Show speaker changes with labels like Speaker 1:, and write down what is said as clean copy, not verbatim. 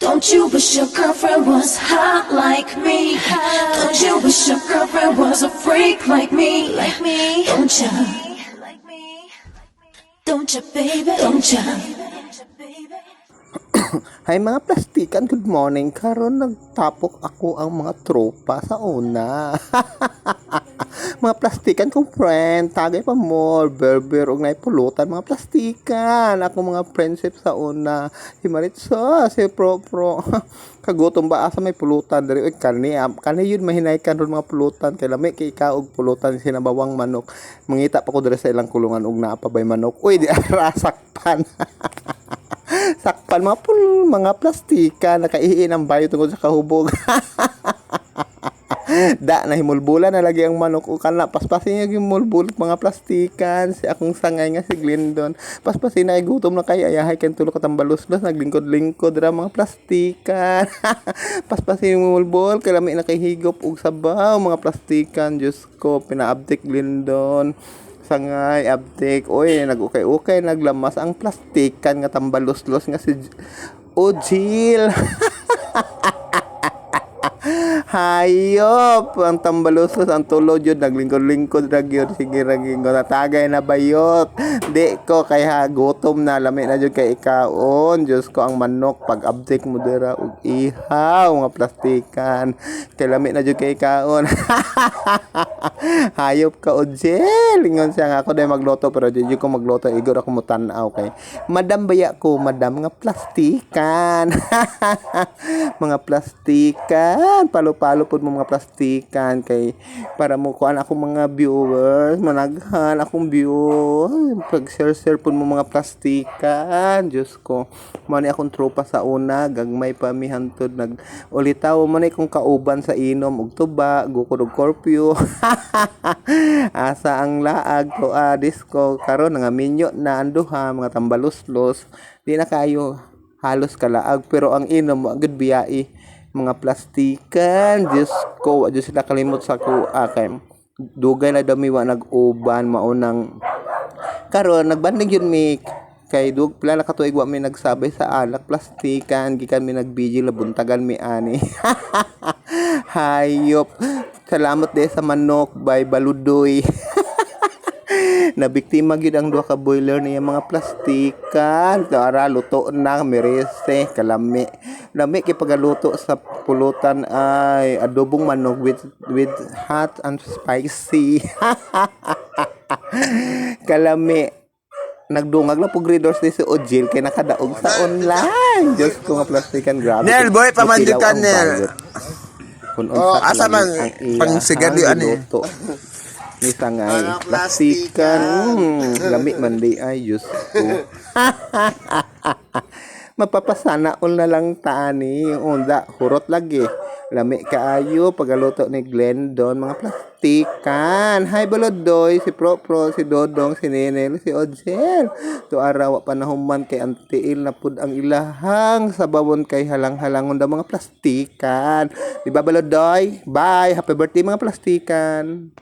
Speaker 1: Don't you wish your girlfriend was hot like me? Don't you wish your girlfriend was a freak like me? Don't ya? Don't ya, baby? Don't ya?
Speaker 2: Hay mga plastikan, good morning. Karon nagtapok ako ang mga tropa sa una. Mga plastikan kong friend, tagay pa more, berber og naipulutan mga plastikan. Ako mga friendship sa una. Si Maritza, si Pro. Kagutom ba asa may pulutan diri og kani yun mahinay kan ron mga pulutan kay lami kay kaog pulutan sinabawang manok. Mangita pa ko diri sa ilang kulungan og naa pa bay manok. Uy, di ara sakpan. Sakpan mga plastika nakaihi ng bayo tungod sa kahubog. Da na himulbulan na lagi ang manok o kana paspasin niya himulbulot mga plastikan si akong sangay nga si Glendon paspasin na gutom na kay ayahay kan tulo ka tambaluslos naglingkod-lingkod ra mga plastikan. Paspasin himulbol kay lami na kay higop og sabaw mga plastikan. Diyos ko, pinaabtik Glendon sangay abtik oy nagukay-ukay naglamas ang plastikan nga tambaluslos nga si Ojil. Hayop ang tambalusos ang tulo jud naglingkod-lingkod ra gyud sige ra gyud natagay na bayot di ko kay gutom na lami na jud kay ikaon. Diyos ko ang manok pag abdik mo dira og ihaw nga plastikan kay lami na jud kay ikaon. Hayop ka Ojel lingon siya nga ako day magloto pero jud ko magloto igor ako mo tan-aw kay madam baya ko madam nga plastikan. Mga plastikan palo pod mo mga plastikan kay para mo kuan ako mga viewers managhan akong view pag share pod mo mga plastikan. Diyos ko man akong tropa sa una gagmay pa mi hantod nag ulitaw man kung kauban sa inom og tuba gukod og curfew. Asa ang laag to disco karon nga minyo na anduha mga tambaluslos di na kayo halos kalaag pero ang inom agad biyai mga plastikan. Diyos ko Diyos sila kalimot sa ko kay dugay na damiwa nag-uban maunang karon nagbanding yun mi kay dug pila na katuig wa mi nagsabay sa alak plastikan gikan mi nagbigil buntagan mi ani. Hayop salamat de sa manok by baludoy. Nabiktima gyud ang duha ka boiler niya mga plastikan tara luto na merese kalami lami kay pagaluto sa pulutan ay adobong manok with hot and spicy. Kalami nagdungag na pug readers ni si Ojil kay nakadaog sa online. Diyos ko nga plastikan grabe.
Speaker 3: Nel boy pamandikan Nel. Asa man pang sigarilyo ani.
Speaker 2: Ni sangay plastikan lami man di ay Diyos ko. Mapapasana all na lang tani unda hurot lagi lami kaayo pagaluto ni Glendon mga plastikan. Hi balodoy si Pro si Dodong si Nenel si Ojel to araw panahuman kay antiil na pud ang ilahang sabawon kay halang-halangon da mga plastikan. Di ba balodoy? Bye, happy birthday mga plastikan.